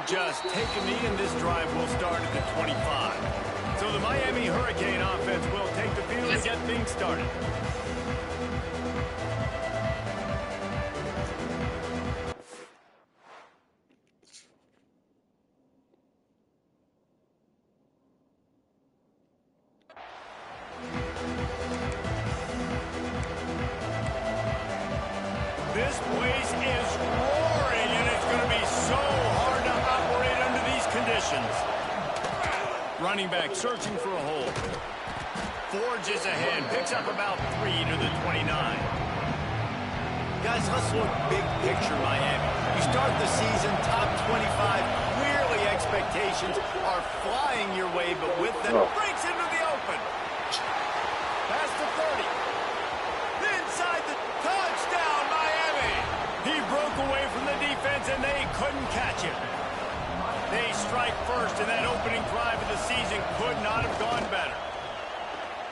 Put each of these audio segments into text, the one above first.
will just take a knee, and this drive will start at the 25. So the Miami Hurricane offense will take the field and get things started. This place is roaring, and it's going to be so hard to operate under these conditions. Running back searching for a hole. Forges ahead, picks up about 3 to the 29. Guys, let's look big picture Miami. You start the season top 25. Clearly expectations are flying your way, but with them, breaks into the open. Past the 30. Inside the touchdown, Miami. He broke away from the defense, and they couldn't catch him. They strike first, and that opening drive of the season could not have gone better.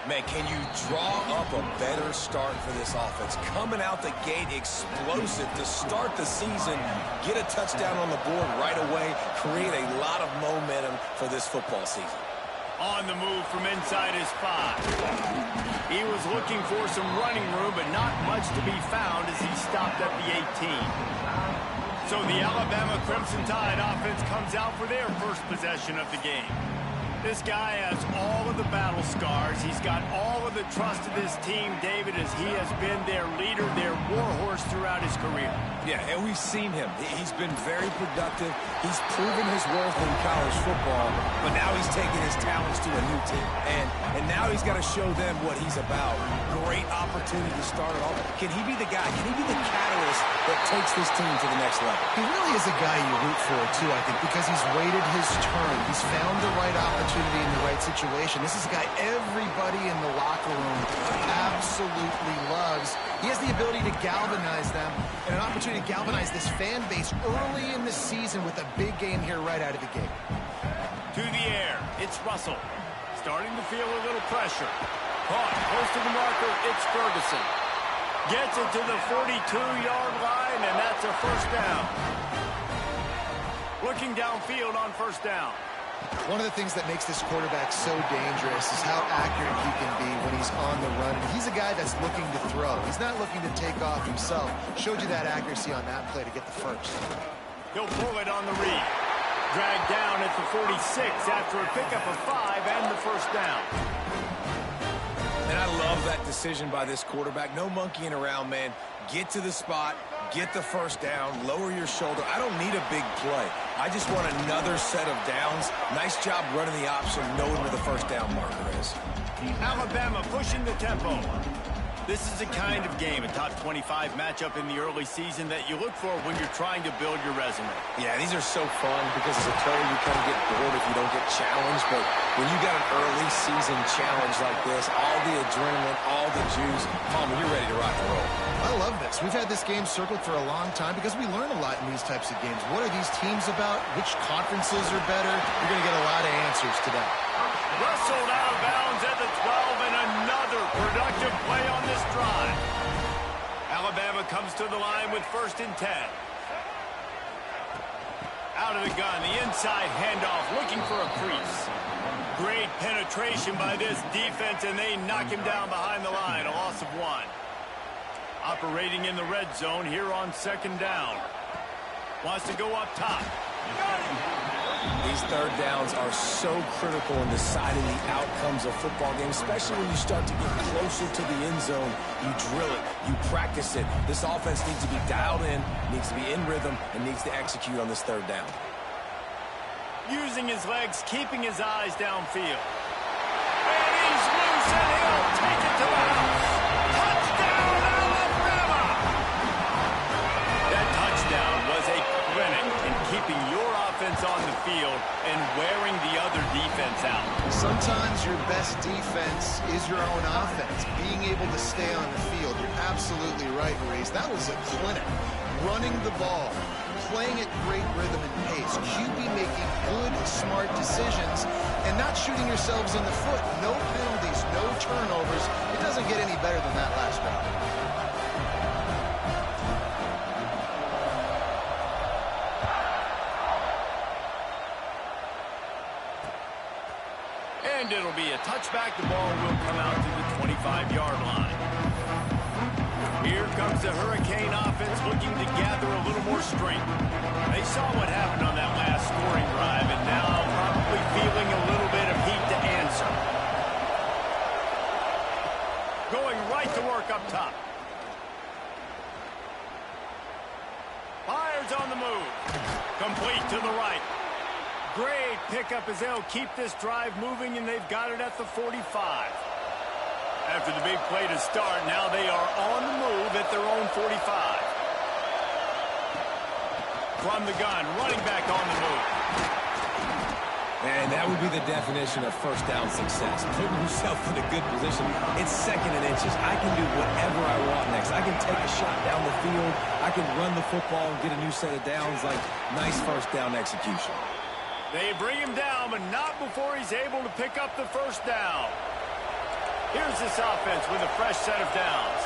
Man, can you draw up a better start for this offense? Coming out the gate explosive to start the season, get a touchdown on the board right away, create a lot of momentum for this football season. On the move from inside his 5. He was looking for some running room, but not much to be found as he stopped at the 18. So the Alabama Crimson Tide offense comes out for their first possession of the game. This guy has all of the battle scars. He's got all of the trust of this team, David, as he has been their leader, their warhorse throughout his career. Yeah, and we've seen him. He's been very productive. He's proven his worth in college football, but now he's taking his talents to a new team. And now he's got to show them what he's about. Great opportunity to start it off. Can he be the guy? Can he be the catalyst that takes this team to the next level? He really is a guy you root for, too, I think, because he's waited his turn. He's found the right opportunity in the right situation. This is a guy everybody in the locker room absolutely loves. He has the ability to galvanize them and an opportunity to galvanize this fan base early in the season with a big game here right out of the gate. To the air, it's Russell. Starting to feel a little pressure. Caught, close to the marker, it's Ferguson. Gets it to the 42-yard line, and that's a first down. Looking downfield on first down. One of the things that makes this quarterback so dangerous is how accurate he can be when he's on the run. And he's a guy that's looking to throw. He's not looking to take off himself. Showed you that accuracy on that play to get the first. He'll pull it on the read. Dragged down at the 46 after a pickup of 5 and the first down. And I love that decision by this quarterback. No monkeying around, man. Get to the spot, get the first down, lower your shoulder. I don't need a big play. I just want another set of downs. Nice job running the option, knowing where the first down marker is. Alabama pushing the tempo. This is the kind of game, a top 25 matchup in the early season that you look for when you're trying to build your resume. Yeah, these are so fun because as a player, you kind of get bored if you don't get challenged. But when you got an early season challenge like this, all the adrenaline, all the juice, Palmer, you're ready to rock and roll. I love this. We've had this game circled for a long time because we learn a lot in these types of games. What are these teams about? Which conferences are better? You're going to get a lot of answers today. Wrestled out of bounds at the 12, and another productive play on this drive. Alabama comes to the line with 1st and 10. Out of the gun, the inside handoff, looking for a crease. Great penetration by this defense, and they knock him down behind the line, a loss of 1. Operating in the red zone here on 2nd down. Wants to go up top. These third downs are so critical in deciding the outcomes of football games, especially when you start to get closer to the end zone. You drill it, you practice it. This offense needs to be dialed in, needs to be in rhythm, and needs to execute on this third down. Using his legs, keeping his eyes downfield. And he's loose, and he'll take it to the house. Touchdown, Alabama! That touchdown was a clinic in keeping your offense on the field and wearing the other defense out. Sometimes your best defense is your own offense. Being able to stay on the field. You're absolutely right, Maurice. That was a clinic. Running the ball, playing at great rhythm and pace. QB making good, smart decisions and not shooting yourselves in the foot. No penalties, no turnovers. It doesn't get any better than that last drive. And it'll be a touchback. The ball will come out to the 25-yard line. Here comes the Hurricane offense looking to gather a little more strength. They saw what happened on that last scoring drive, and now probably feeling a little bit of heat to answer. Going right to work up top. Fires on the move. Complete to the right. Great pickup as they'll keep this drive moving, and they've got it at the 45. After the big play to start, now they are on the move at their own 45. From the gun, running back on the move. And that would be the definition of first down success. Putting yourself in a good position. It's second and inches. I can do whatever I want next. I can take a shot down the field. I can run the football and get a new set of downs. Like, nice first down execution. They bring him down, but not before he's able to pick up the first down. Here's this offense with a fresh set of downs.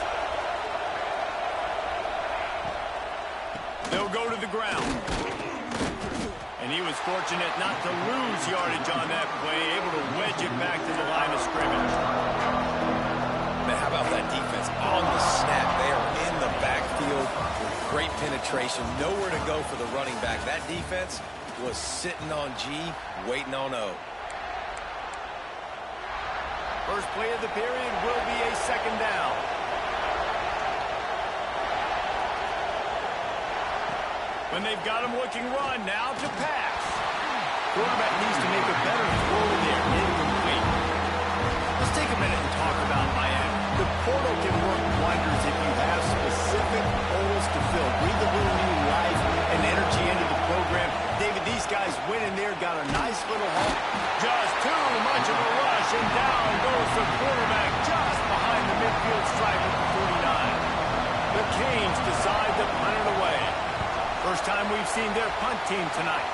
They'll go to the ground. And he was fortunate not to lose yardage on that play, able to wedge it back to the line of scrimmage. Man, how about that defense on the snap? They are in the backfield with great penetration. Nowhere to go for the running back. That defense was sitting on G, waiting on O. First play of the period will be a second down. When they've got him looking run, now to pass. Quarterback needs to make a better throw there, incomplete. Let's take a minute and talk about Miami. The portal can work wonders if you have specific holes to fill. Breathe a little new life and energy into the program. David, these guys went in there, got a nice little haul. Just too much of a rush, and down goes the quarterback just behind the midfield stripe at the 49. The Canes decide to punt it away. First time we've seen their punt team tonight.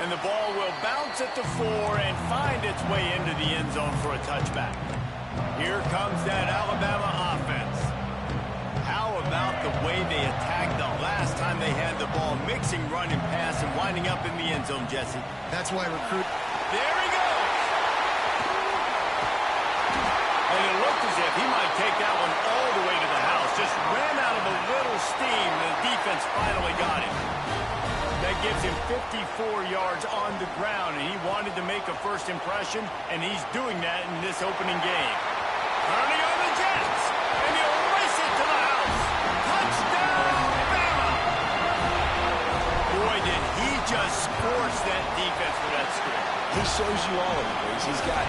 And the ball will bounce at the 4 and find its way into the end zone for a touchback. Here comes that Alabama offense. How about the way they attacked the last time they had the ball, mixing run and pass and winding up in the end zone, Jesse? That's why recruit... There he goes! And it looked as if he might take that one all the way to the house. Just ran out of a little steam. The defense finally got him. That gives him 54 yards on the ground, and he wanted to make a first impression, and he's doing that in this opening game. Turning on the Jets, and he'll race it to the house. Touchdown, Bama! Boy, did he just scorch that defense with that score. He shows you all of it, Reese. He's got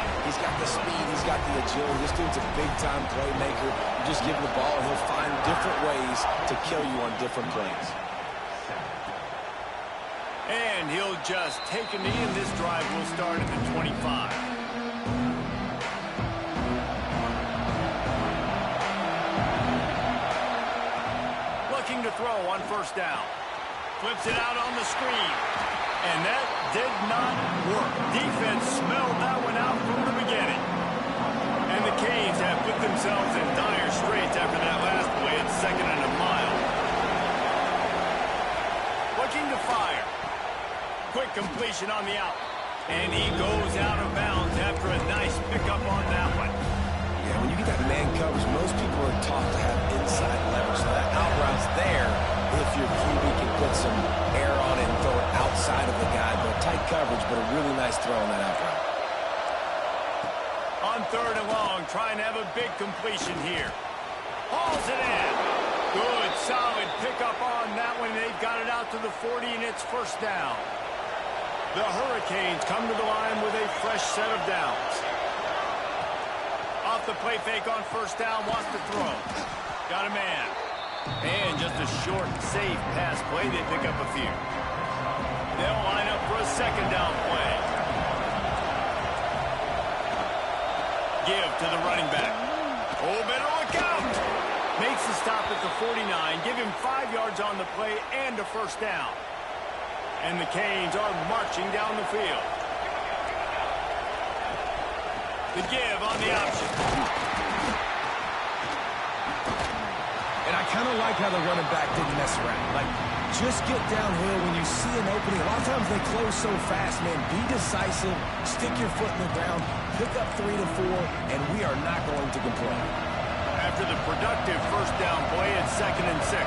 the speed, he's got the agility. This dude's a big-time playmaker. You just give him the ball, and he'll find different ways to kill you on different plays. And he'll just take a knee, and this drive will start at the 25. Looking to throw on first down. Flips it out on the screen. And that did not work. Defense smelled that one out from the beginning. And the Canes have put themselves in dire straits after that last play at second and a mile. Looking to fire. Quick completion on the out. And he goes out of bounds after a nice pickup on that one. Yeah, when you get that man coverage, most people are taught to have inside leverage. So that out route's there if your QB can put some air on it and throw it outside of the guy. But tight coverage, but a really nice throw on that out route. On third and long, trying to have a big completion here. Hauls it in. Good, solid pickup on that one. They've got it out to the 40, and it's first down. The Hurricanes come to the line with a fresh set of downs. Off the play fake on first down, wants to throw. Got a man. And just a short, safe pass play. They pick up a few. They'll line up for a second down play. Give to the running back. Oh, better look out. Makes the stop at the 49. Give him 5 yards on the play and a first down. And the Canes are marching down the field. The give on the option. And I kind of like how the running back didn't mess around. Like, just get downhill when you see an opening. A lot of times they close so fast, man. Be decisive, stick your foot in the ground, pick up 3 to 4, and we are not going to complain. After the productive first down play, it's 2nd and 6.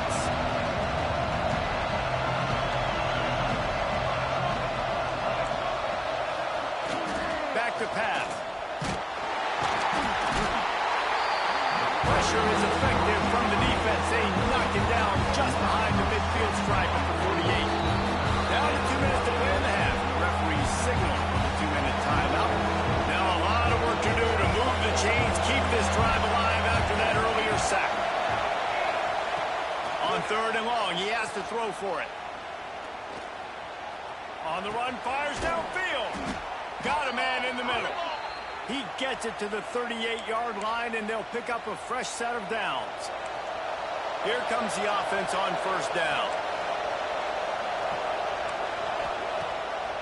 Back to pass. Pressure is effective from the defense. They knock him down just behind the midfield stripe at the 48. Down to 2 minutes to play in the half. The referee signaling the 2-minute timeout. Now a lot of work to do to move the chains, keep this drive alive after that earlier sack. On 3rd and long, he has to throw for it. On the run, fires downfield. Got a man in the middle. He gets it to the 38-yard line, and they'll pick up a fresh set of downs. Here comes the offense on 1st down.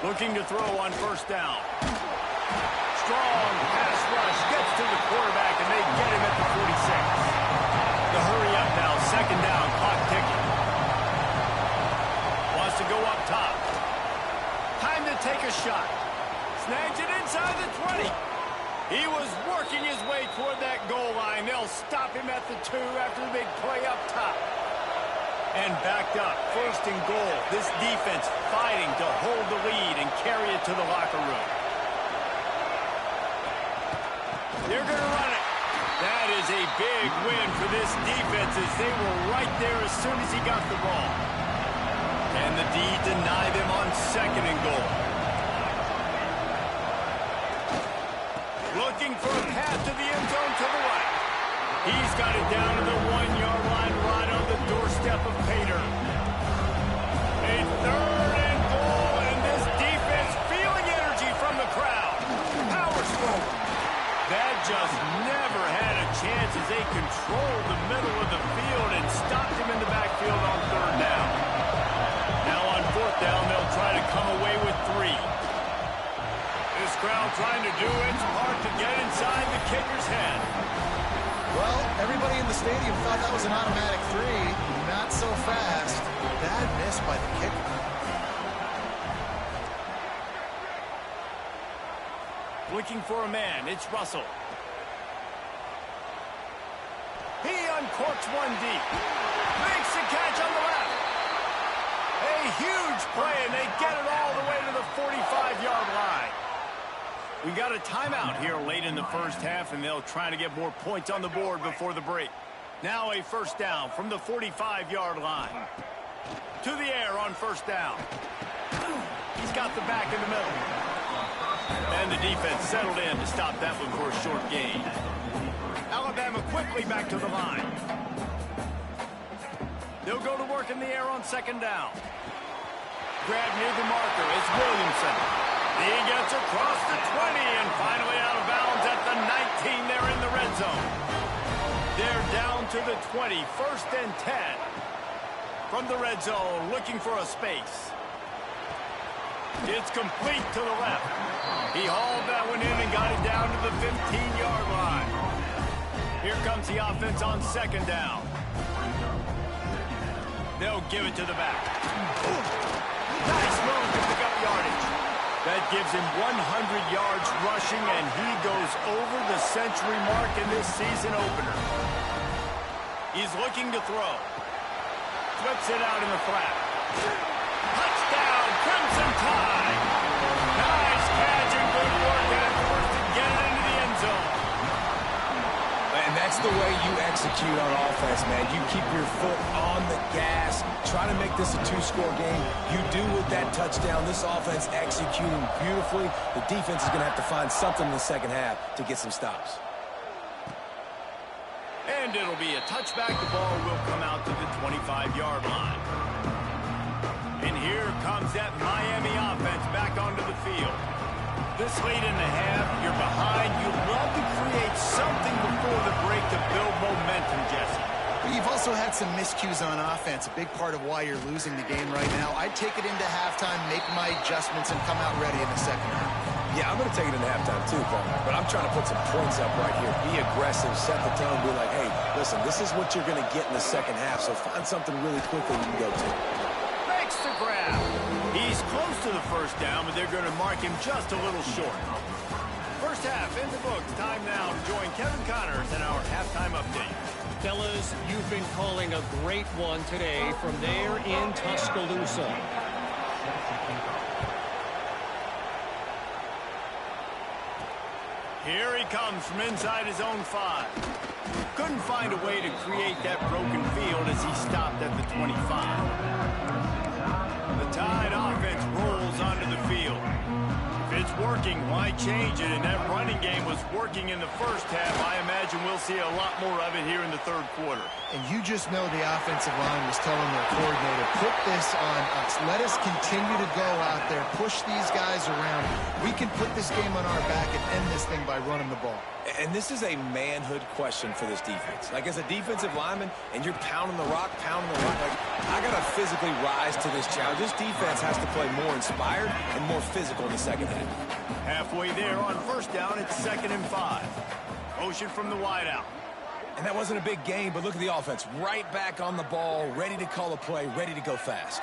Looking to throw on 1st down. Strong pass rush gets to the quarterback, and they get him at the 46. The hurry up now, 2nd down, clock ticking. Wants to go up top. Time to take a shot. Snags it inside the 20. He was working his way toward that goal line. They'll stop him at the 2 after the big play up top. And backed up, 1st and goal. This defense fighting to hold the lead and carry it to the locker room. They're going to run it. That is a big win for this defense as they were right there as soon as he got the ball. And the D deny them on 2nd and goal. Looking for a path to the end zone to the right. He's got it down to the 1-yard line right on the doorstep of Pater. A 3rd and goal, and this defense feeling energy from the crowd. Powers forward. That just never had a chance as they controlled the middle of the field and stopped him in the backfield on 3rd down. Now on 4th down, they'll try to come away with 3. This crowd trying to do its part to get inside the kicker's head. Well, everybody in the stadium thought that was an automatic 3. Not so fast. Bad miss by the kicker. Looking for a man. It's Russell. He uncorks one deep. Makes the catch on the left. A huge play, and they get it all the way to the 45-yard line. We got a timeout here late in the first half, and they'll try to get more points on the board before the break. Now a 1st down from the 45-yard line. To the air on 1st down. He's got the back in the middle. And the defense settled in to stop that one for a short gain. Alabama quickly back to the line. They'll go to work in the air on 2nd down. Grab near the marker is Williamson. He gets across the 20 and finally out of bounds at the 19. They're in the red zone. They're down to the 20, 1st and 10. From the red zone, looking for a space. It's complete to the left. He hauled that one in and got it down to the 15-yard line. Here comes the offense on 2nd down. They'll give it to the back. Nice move to pick up yardage. That gives him 100 yards rushing, and he goes over the century mark in this season opener. He's looking to throw. Flips it out in the flat. Touchdown, Crimson Tide. Nice catch and good work, and it's worth to get it into the end zone. And that's the way you execute on offense, man. You keep your foot on the gas, try to make this a 2-score game. You do with that touchdown. This offense executing beautifully. The defense is going to have to find something in the second half to get some stops. And it'll be a touchback. The ball will come out to the 25-yard line. And here comes that Miami offense back onto the field. This late in the half, you're behind. You'd love to create something before the break to build momentum, Jesse. But you've also had some miscues on offense, a big part of why you're losing the game right now. I'd take it into halftime, make my adjustments, and come out ready in the second half. Yeah, I'm going to take it into halftime too, Paul. But I'm trying to put some points up right here. Be aggressive, set the tone, be like, hey, listen, this is what you're going to get in the second half, so find something really quickly you can go to. grab. He's close to the first down, but they're going to mark him just a little short. First half in the books. Time now to join Kevin Connors in our halftime update. Fellas, you've been calling a great one today from there in Tuscaloosa. Here he comes from inside his own 5. Couldn't find a way to create that broken field as he stopped at the 25. The Tide offense rolls onto the field. If it's working, why change it? And that running game was working in the first half. I imagine we'll see a lot more of it here in the third quarter. And you just know the offensive line was telling their coordinator, put this on us. Let us continue to go out there, push these guys around. We can put this game on our back and end this thing by running the ball. And this is a manhood question for this defense. Like, as a defensive lineman, and you're pounding the rock, like, I got to physically rise to this challenge. This defense has to play more inspired and more physical in the second half. Halfway there on first down, it's 2nd and 5. Motion from the wide out. And that wasn't a big game, but look at the offense. Right back on the ball, ready to call a play, ready to go fast.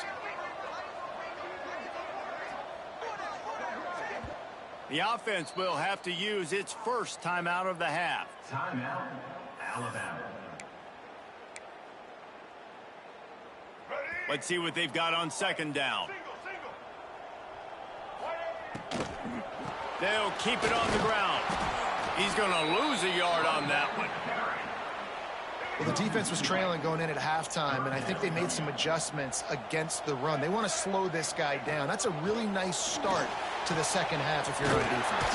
The offense will have to use its first timeout of the half. Timeout, Alabama. Let's see what they've got on 2nd down. They'll keep it on the ground. He's going to lose a yard on that one. Well, the defense was trailing going in at halftime, and I think they made some adjustments against the run. They want to slow this guy down. That's a really nice start to the second half if you're on defense.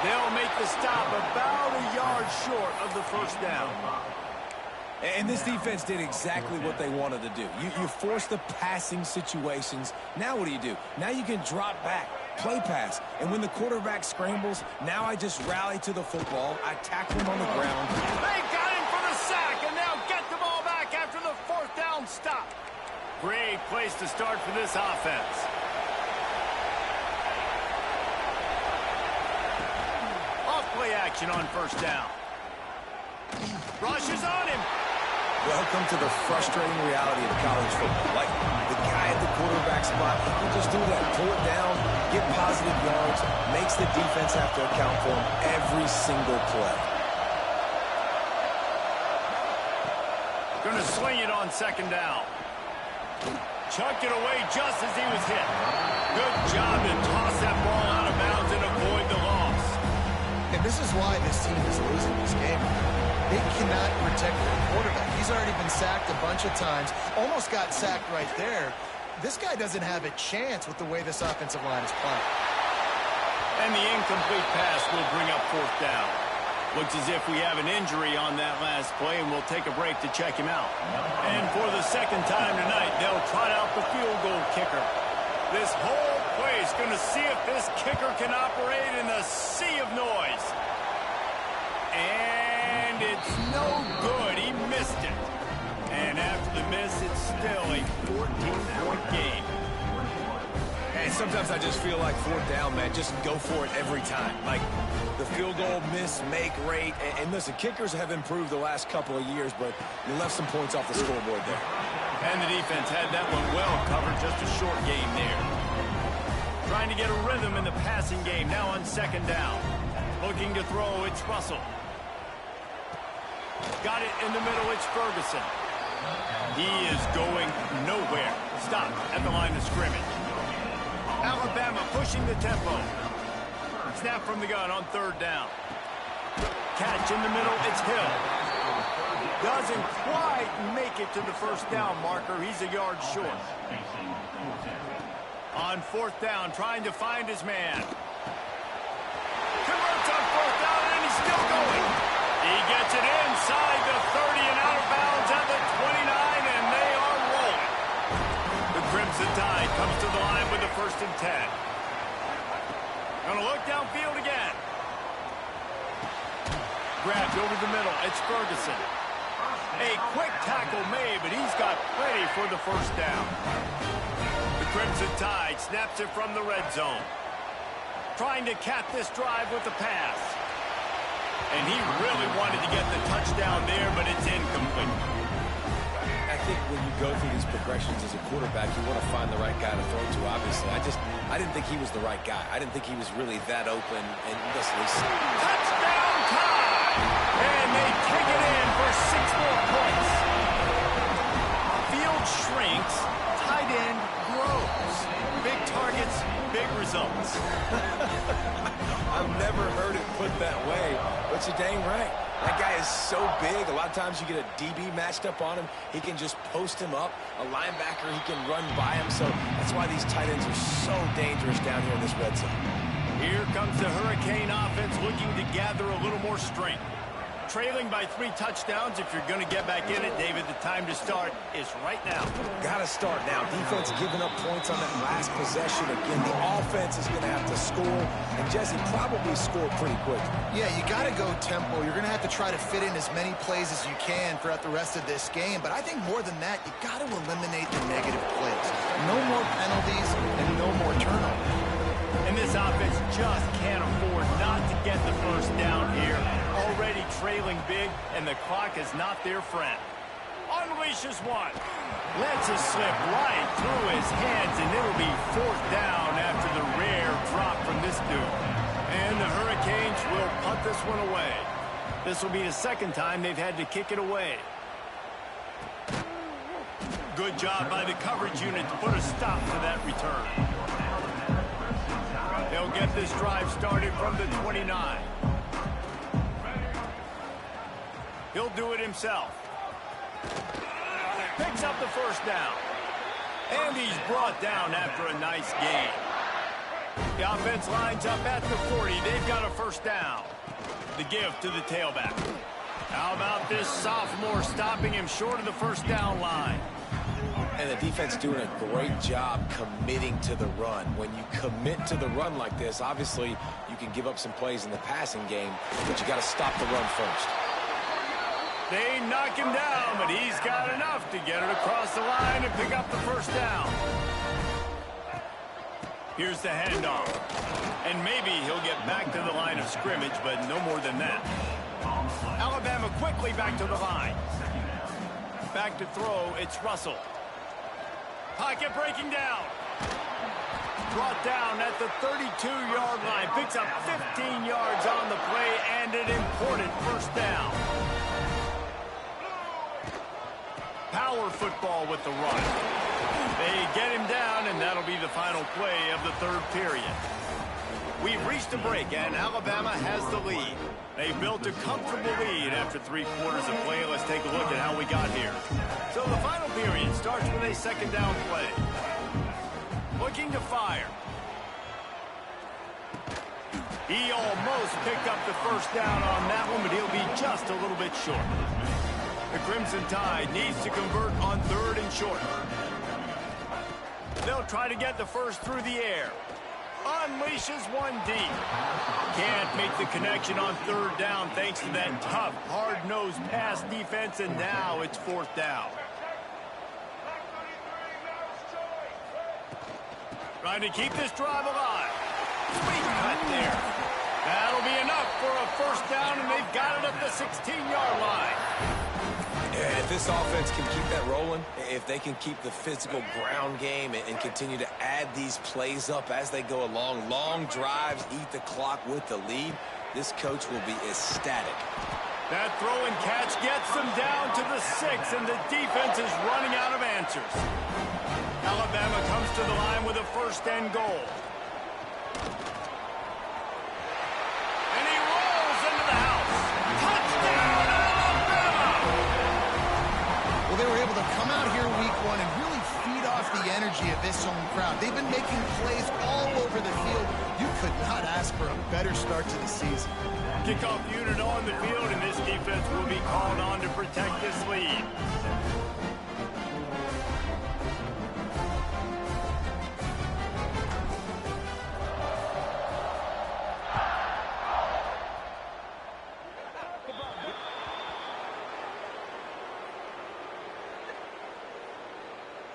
They'll make the stop about a yard short of the first down. And this defense did exactly what they wanted to do. You force the passing situations. Now what do? Now you can drop back, play pass. And when the quarterback scrambles, now I just rally to the football. I tackle him on the ground. They got him for the sack, and they'll get the ball back after the 4th down stop. Great place to start for this offense. Off-play action on first down. Rushes on him. Welcome to the frustrating reality of college football. Like, the guy at the quarterback spot, he can just do that. Pull it down, get positive yards, makes the defense have to account for him every single play. Going to sling it on 2nd down. Chucked it away just as he was hit. Good job to toss that ball out of bounds and avoid the loss. And this is why this team is losing this game. They cannot protect their quarterback. He's already been sacked a bunch of times. Almost got sacked right there. This guy doesn't have a chance with the way this offensive line is playing. And the incomplete pass will bring up 4th down. Looks as if we have an injury on that last play, and we'll take a break to check him out. And for the 2nd time tonight, they'll trot out the field goal kicker. This whole play is going to see if this kicker can operate in the sea of noise. And it's no good. He missed it. And after the miss, it's still a 14-point game. And sometimes I just feel like 4th down, man, just go for it every time. Like, the field goal, miss, make, rate. And listen, kickers have improved the last couple of years, but you left some points off the scoreboard there. And the defense had that one well covered, just a short game there. Trying to get a rhythm in the passing game, now on 2nd down. Looking to throw, it's Russell. Got it in the middle, it's Ferguson. He is going nowhere. Stop at the line of scrimmage. Alabama pushing the tempo. Snap from the gun on 3rd down. Catch in the middle, it's Hill. Doesn't quite make it to the first down marker. He's a yard short. On 4th down, trying to find his man. Converts on 4th down, and he's still going. He gets it inside the 30 and out of bounds at the 29, and they are rolling. The Crimson Tide comes to the line with the 1st and 10. Gonna look downfield again. Grabbed over the middle. It's Ferguson. A quick tackle made, but he's got plenty for the 1st down. The Crimson Tide snaps it from the red zone. Trying to cap this drive with the pass. And he really wanted to get the touchdown there, but it's incomplete. I think when you go through these progressions as a quarterback, you want to find the right guy to throw to, obviously. I didn't think he was the right guy. I didn't think he was really that open. And listen, Touchdown time! And they take it in for 6 more points. Field shrinks, tight end grows. Big targets, big results. I've never heard it put that way, but you're dang right. That guy is so big. A lot of times you get a DB matched up on him. He can just post him up. A linebacker, he can run by him. So that's why these tight ends are so dangerous down here in this red zone. Here comes the Hurricane offense looking to gather a little more strength. Trailing by 3 touchdowns. If you're going to get back in it, David, the time to start is right now. Got to start now. Defense giving up points on that last possession. Again, the offense is going to have to score, and Jesse probably score pretty quick. Yeah, you got to go tempo. You're going to have to try to fit in as many plays as you can throughout the rest of this game. But I think more than that, you got to eliminate the negative plays. No more penalties and no more turnovers. And this offense just can't afford not to get the first down here. Already trailing big, and the clock is not their friend. Unleashes one. Lets it slip right through his hands, and it'll be 4th down after the rare drop from this dude. And the Hurricanes will punt this one away. This will be the 2nd time they've had to kick it away. Good job by the coverage unit to put a stop to that return. They'll get this drive started from the 29. He'll do it himself. Picks up the first down. And he's brought down after a nice gain. The offense lines up at the 40. They've got a first down. The give to the tailback. How about this sophomore stopping him short of the first down line? And the defense doing a great job committing to the run. When you commit to the run like this, obviously you can give up some plays in the passing game, but you got to stop the run first. They knock him down, but he's got enough to get it across the line and pick up the first down. Here's the handoff. And maybe he'll get back to the line of scrimmage, but no more than that. Alabama quickly back to the line. Back to throw, it's Russell. Pocket breaking down. Brought down at the 32-yard line. Picks up 15 yards on the play and an important first down. Power football with the run. They get him down, and that'll be the final play of the 3rd period. We've reached a break, and Alabama has the lead. They built a comfortable lead after 3 quarters of play. Let's take a look at how we got here. So the final period starts with a 2nd down play. Looking to fire. He almost picked up the first down on that one, but he'll be just a little bit short. The Crimson Tide needs to convert on 3rd and short. They'll try to get the first through the air. Unleashes one deep. Can't make the connection on 3rd down thanks to that tough, hard-nosed pass defense, and now it's 4th down. Trying to keep this drive alive. Sweet cut there. That'll be enough for a first down, and they've got it at the 16-yard line. Yeah, if this offense can keep that rolling, if they can keep the physical ground game and continue to add these plays up as they go along, long drives, eat the clock with the lead, this coach will be ecstatic. That throw and catch gets them down to the 6, and the defense is running out of answers. Alabama comes to the line with a 1st and goal. And he rolls into the house. Touchdown, Alabama! Well, they were able to come out here week 1 and really feed off the energy of this home crowd. They've been making plays all over the field. You could not ask for a better start to the season. Kickoff unit on the field, and this defense will be called on to protect this lead.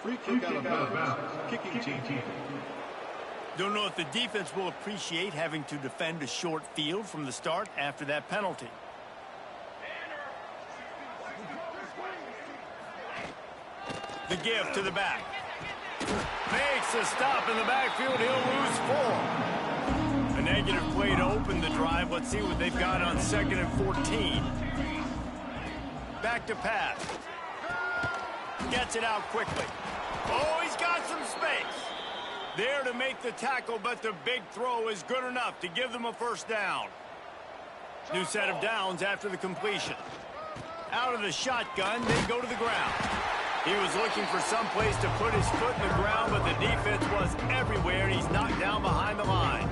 Free kick out of bounds. Kicking team. Don't know if the defense will appreciate having to defend a short field from the start after that penalty. The give to the back. Makes a stop in the backfield. He'll lose 4. A negative play to open the drive. Let's see what they've got on 2nd and 14. Back to pass. Gets it out quickly. Oh, he's got some space. There to make the tackle, but the big throw is good enough to give them a first down. New set of downs after the completion. Out of the shotgun, they go to the ground. He was looking for some place to put his foot in the ground, but the defense was everywhere, and he's knocked down behind the line.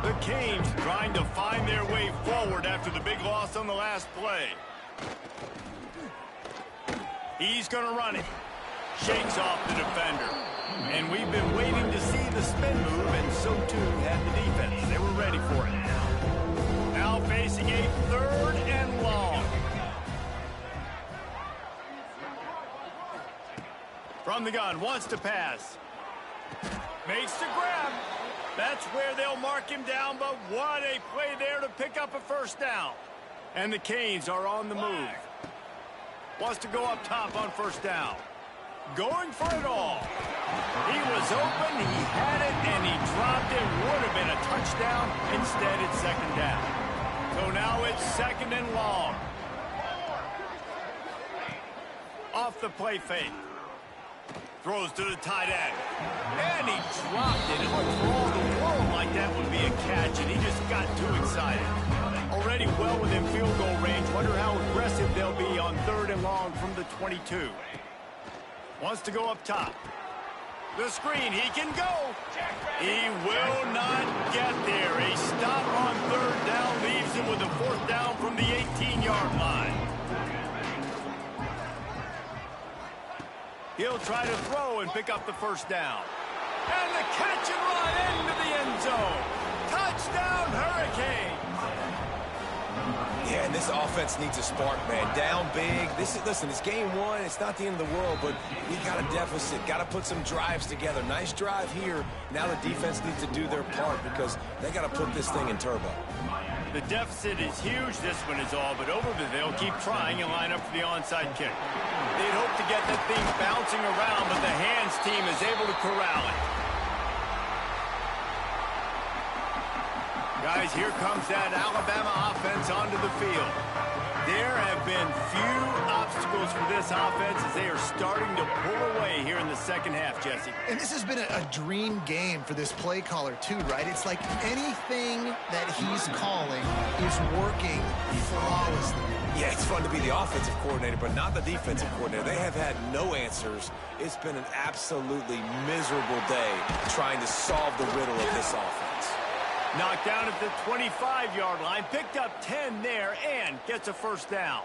The Canes trying to find their way forward after the big loss on the last play. He's going to run it. Shakes off the defender. And we've been waiting to see the spin move, and so too had the defense. They were ready for it. Now facing a 3rd and long. From the gun, wants to pass. Makes the grab. That's where they'll mark him down, but what a play there to pick up a first down. And the Canes are on the move. Wants to go up top on first down. Going for it all. He was open, he had it, and he dropped it. Would have been a touchdown. Instead, it's 2nd down. So now it's 2nd and long. Off the play fake. Throws to the tight end. And he dropped it. It looked for all the world like that would be a catch, and he just got too excited. Already well within field goal range. Wonder how aggressive they'll be on 3rd and long from the 22. Wants to go up top. The screen, he can go. He will not get there. A stop on 3rd down leaves him with a 4th down from the 18-yard line. He'll try to throw and pick up the first down. And the catch and run into the end zone. Touchdown, Hurricanes. Yeah, and this offense needs a spark, man. Down big. Listen, it's game 1. It's not the end of the world, but we got a deficit. Got to put some drives together. Nice drive here. Now the defense needs to do their part because they got to put this thing in turbo. The deficit is huge. This one is all but over, but they'll keep trying and line up for the onside kick. They'd hope to get that thing bouncing around, but the hands team is able to corral it. Guys, here comes that Alabama offense onto the field. There have been few obstacles for this offense as they are starting to pull away here in the 2nd half, Jesse. And this has been a dream game for this play caller, too, right? It's like anything that he's calling is working flawlessly. Yeah, it's fun to be the offensive coordinator, but not the defensive coordinator. They have had no answers. It's been an absolutely miserable day trying to solve the riddle of this offense. Knocked down at the 25-yard line, picked up 10 there, and gets a first down.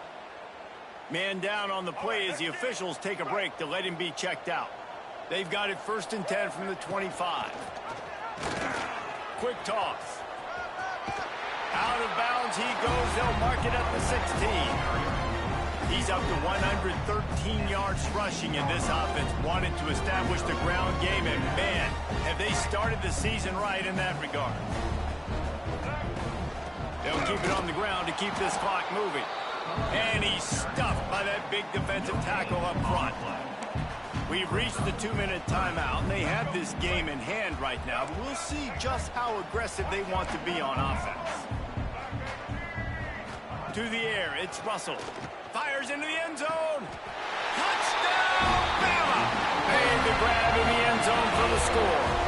Man down on the play as the officials take a break to let him be checked out. They've got it 1st and 10 from the 25. Quick toss. Out of bounds he goes. They'll mark it at the 16. He's up to 113 yards rushing, and this offense wanted to establish the ground game, and man, have they started the season right in that regard. They'll keep it on the ground to keep this clock moving. And he's stuffed by that big defensive tackle up front. We've reached the 2-minute timeout, and they have this game in hand right now, but we'll see just how aggressive they want to be on offense. To the air, it's Russell. Fires into the end zone. Touchdown, Bama! Made the grab in the end zone for the score.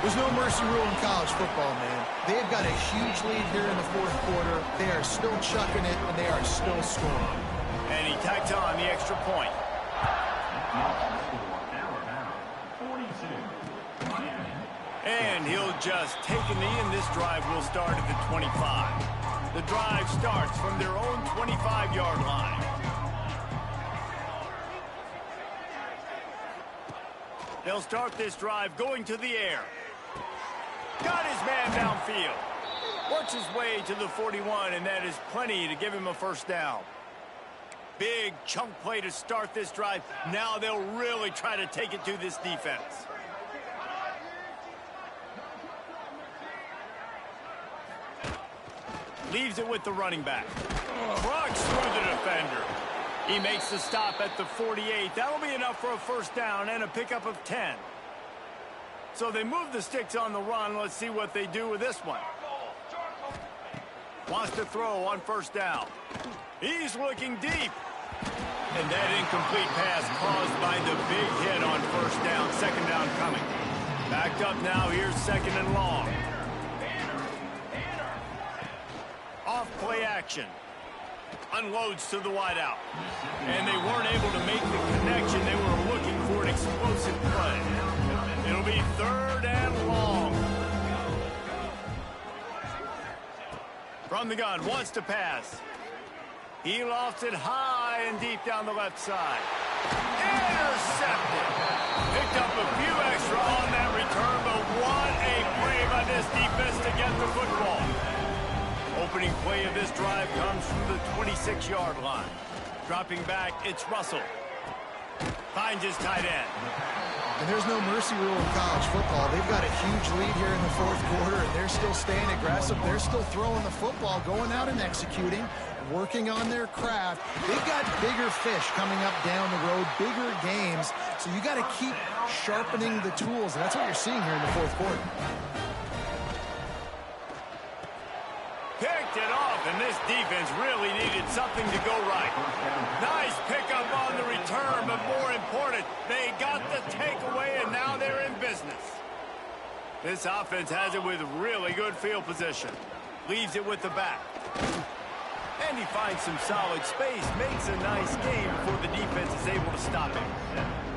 There's no mercy rule in college football, man. They've got a huge lead here in the 4th quarter. They are still chucking it, and they are still scoring. And he tacks on the extra point. And he'll just take a knee, and this drive will start at the 25. The drive starts from their own 25-yard line. They'll start this drive going to the air. Got his man downfield. Works his way to the 41, and that is plenty to give him a first down. Big chunk play to start this drive. Now they'll really try to take it to this defense. Leaves it with the running back. Rocks through the defender. He makes the stop at the 48. That'll be enough for a first down and a pickup of 10. So they move the sticks on the run. Let's see what they do with this one. Wants to throw on first down. He's looking deep. And that incomplete pass caused by the big hit on first down. Second down coming. Backed up now. Here's second and long. Off play action. Unloads to the wideout. And they weren't able to make the connection. They were looking for an explosive play. It'll be third and long. From the gun, wants to pass. He lofts it high and deep down the left side. Intercepted. Picked up a few extra on that return, but what a play by this defense to get the football. Opening play of this drive comes from the 26-yard line. Dropping back, it's Russell. Finds his tight end. And there's no mercy rule in college football. They've got a huge lead here in the fourth quarter, and they're still staying aggressive. They're still throwing the football, going out and executing, working on their craft. They've got bigger fish coming up down the road, bigger games. So you got to keep sharpening the tools, and that's what you're seeing here in the fourth quarter. Picked it off, and this defense really needed something to go right. Nice pickup on the return, but more important, they got the takeaway, and now they're in business. This offense has it with really good field position. Leaves it with the back. And he finds some solid space, makes a nice game before the defense is able to stop him.